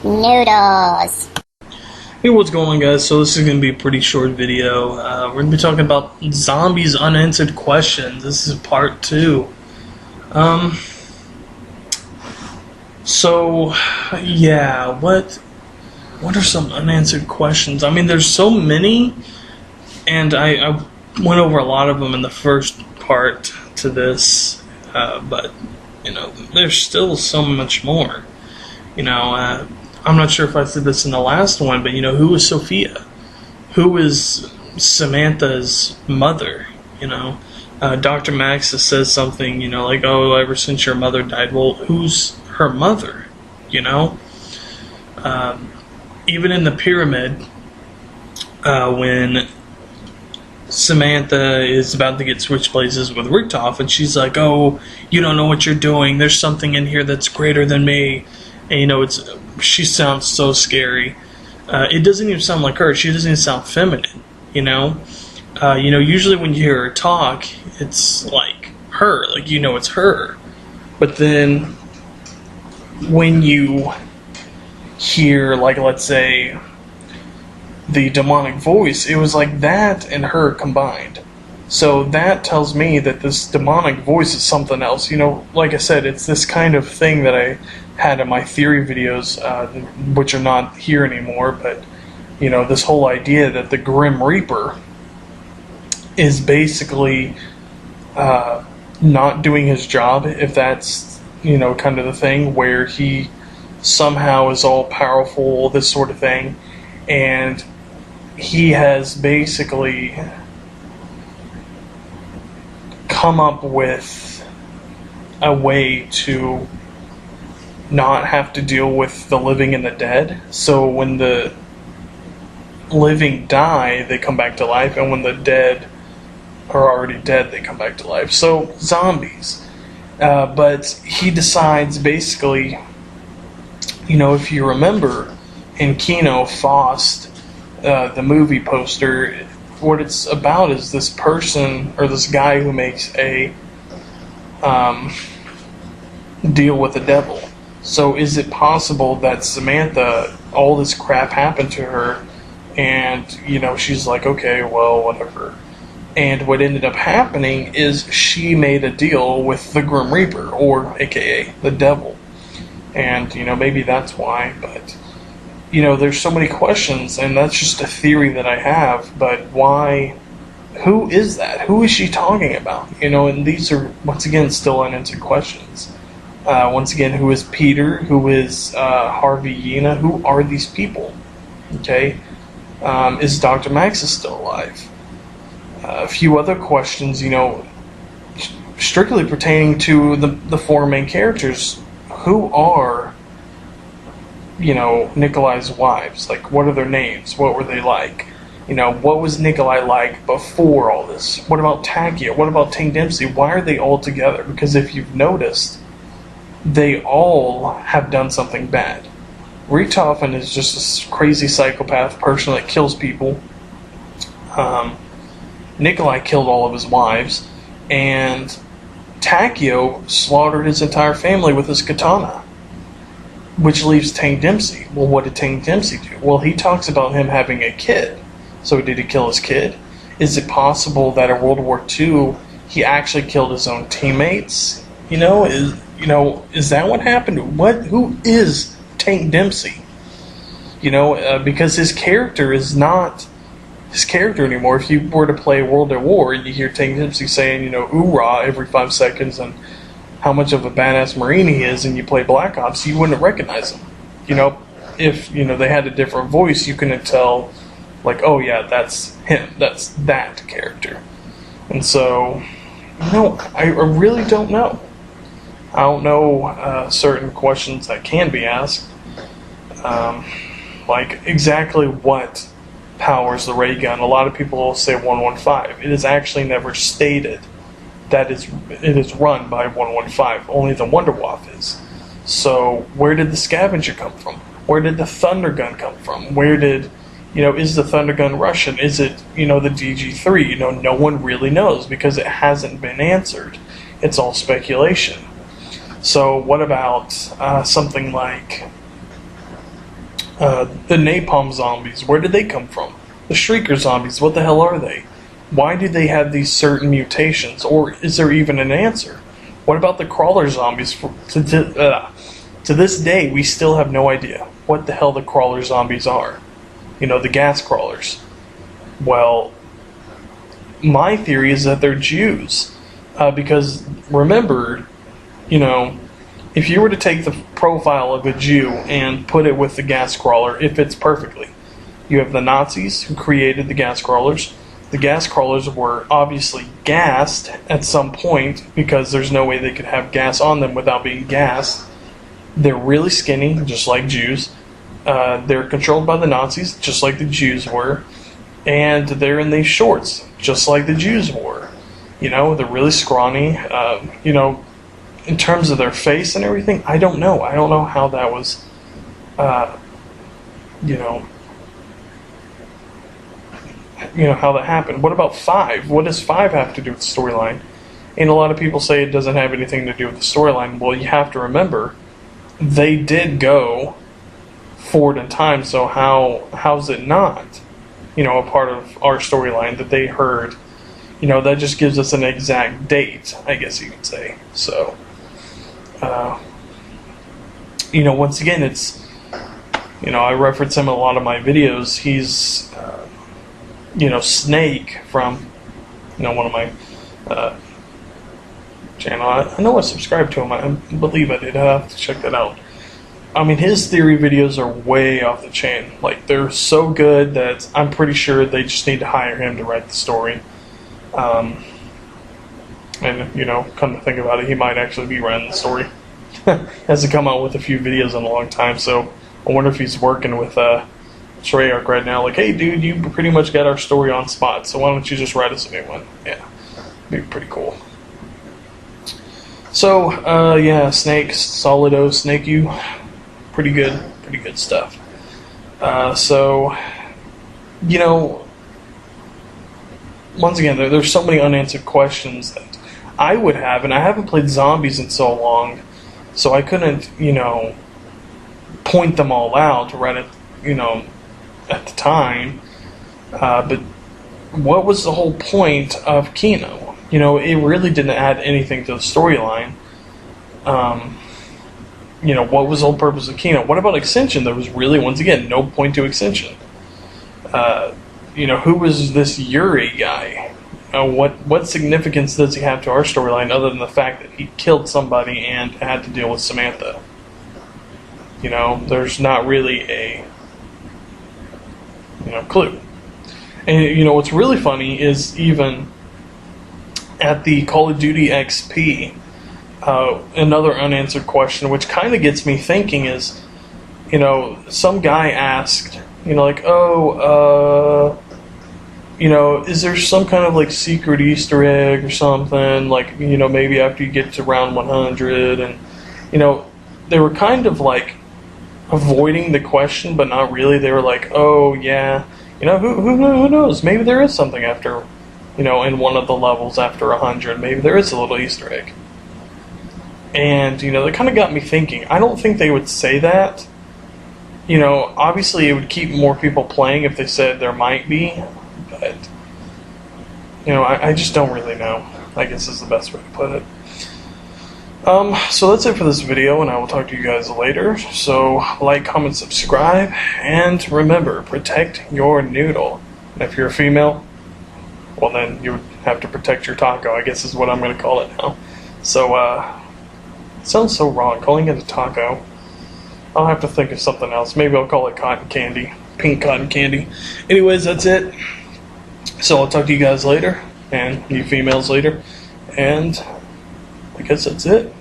Noodles. Hey, what's going on, guys? So this is going to be a pretty short video. We're going to be talking about zombies unanswered questions. This is part 2. So yeah, what are some unanswered questions? I mean, there's so many, and I went over a lot of them in the first part to this, but there's still so much more. I'm not sure if I said this in the last one, but who is Sophia? Who is Samantha's mother? Dr. Max says something, like, oh, ever since your mother died. Well, who's her mother? Even in the pyramid, when Samantha is about to get switched places with Richtoff, and she's like, oh, you don't know what you're doing. There's something in here that's greater than me. And, she sounds so scary. It doesn't even sound like her. She doesn't even sound feminine, usually when you hear her talk, it's like her, like, it's her. But then when you hear, like, let's say, the demonic voice, it was like that and her combined. So that tells me that this demonic voice is something else. Like I said, it's this kind of thing that I had in my theory videos, which are not here anymore, but, this whole idea that the Grim Reaper is basically not doing his job, if that's, kind of the thing, where he somehow is all powerful, this sort of thing, and he has basically come up with a way to not have to deal with the living and the dead. So when the living die, they come back to life, and when the dead are already dead, they come back to life. So zombies. But he decides, basically, if you remember in Kino Faust, the movie poster, what it's about is this person, or this guy who makes a deal with the devil. So is it possible that Samantha, all this crap happened to her, and, she's like, okay, well, whatever. And what ended up happening is she made a deal with the Grim Reaper, or AKA the devil. And, maybe that's why, but, there's so many questions, and that's just a theory that I have, but why? Who is that? Who is she talking about? And these are, once again, still unanswered questions. Once again, who is Peter? Who is Harvey Yena? Who are these people? Okay? Is Dr. Max still alive? A few other questions, strictly pertaining to the 4 main characters. Who are, Nikolai's wives? Like, what are their names? What were they like? What was Nikolai like before all this? What about Takia? What about Tank Dempsey? Why are they all together? Because if you've noticed, they all have done something bad. Richtofen is just a crazy psychopath person that kills people. Nikolai killed all of his wives, and Takio slaughtered his entire family with his katana, which leaves Tank Dempsey. Well, what did Tank Dempsey do? Well, he talks about him having a kid. So did he kill his kid? Is it possible that in World War II he actually killed his own teammates? Is that what happened? Who is Tank Dempsey? Because his character is not his character anymore. If you were to play World at War and you hear Tank Dempsey saying, "Oorah" every 5 seconds, and how much of a badass Marine he is, and you play Black Ops, you wouldn't recognize him. If they had a different voice, you couldn't tell, like, oh yeah, that's him, that's that character. And so, I really don't know. I don't know certain questions that can be asked, like exactly what powers the ray gun. A lot of people will say 115. It is actually never stated that it is run by 115. Only the Wunderwaffe is. So where did the scavenger come from? Where did the thunder gun come from? Where did, is the thunder gun Russian? Is it, the DG3? No one really knows because it hasn't been answered. It's all speculation. So what about something like The napalm zombies, where did they come from? The shrieker zombies, what the hell are they? Why do they have these certain mutations? Or is there even an answer? What about the crawler zombies? To this day, we still have no idea what the hell the crawler zombies are. You know, the gas crawlers. Well, my theory is that they're Jews. Because, remember, you know, if you were to take the profile of a Jew and put it with the gas crawler, it fits perfectly. You have the Nazis who created the gas crawlers. The gas crawlers were obviously gassed at some point because there's no way they could have gas on them without being gassed. They're really skinny, just like Jews. They're controlled by the Nazis, just like the Jews were. And they're in these shorts, just like the Jews were. You know, they're really scrawny. You know, in terms of their face and everything, I don't know. I don't know how that was, you know, how that happened. What about 5? What does 5 have to do with the storyline? And a lot of people say it doesn't have anything to do with the storyline. Well, you have to remember, they did go forward in time, so how's it not, you know, a part of our storyline that they heard? You know, that just gives us an exact date, I guess you could say. So, you know, once again, it's, you know, I reference him in a lot of my videos. He's, you know, Snake from, you know, one of my channel. I know I subscribed to him. I believe I did. I have to check that out. I mean, his theory videos are way off the chain. Like, they're so good that I'm pretty sure they just need to hire him to write the story. And, you know, come to think about it, he might actually be writing the story. Hasn't come out with a few videos in a long time, so I wonder if he's working with Treyarch right now. Like, hey, dude, you pretty much got our story on spot, so why don't you just write us a new one? Yeah, be pretty cool. So, yeah, Snake, Solido, Snake you, pretty good stuff. So, you know, once again, there's so many unanswered questions that I would have, and I haven't played zombies in so long, so I couldn't, you know, point them all out right at, you know, at the time. But what was the whole point of Kino? You know, it really didn't add anything to the storyline. You know, what was the whole purpose of Kino? What about Extension? There was really, once again, no point to Extension. You know, who was this Yuri guy? What significance does he have to our storyline other than the fact that he killed somebody and had to deal with Samantha? You know, there's not really a, you know, clue. And, you know, what's really funny is even at the Call of Duty XP, another unanswered question, which kind of gets me thinking, is, you know, some guy asked, you know, like, oh, you know, is there some kind of, like, secret Easter egg or something, like, you know, maybe after you get to round 100, and, you know, they were kind of, like, avoiding the question, but not really. They were like, oh, yeah, you know, who knows, maybe there is something after, you know, in one of the levels after 100, maybe there is a little Easter egg. And, you know, that kind of got me thinking. I don't think they would say that. You know, obviously it would keep more people playing if they said there might be, but, you know, I just don't really know, I guess is the best way to put it. So that's it for this video, and I will talk to you guys later. So, like, comment, subscribe, and remember, protect your noodle. And if you're a female, well then you would have to protect your taco, I guess is what I'm going to call it now. So, it sounds so wrong, calling it a taco. I'll have to think of something else. Maybe I'll call it cotton candy. Pink cotton candy. Anyways, that's it. So I'll talk to you guys later, and you females later. And I guess that's it.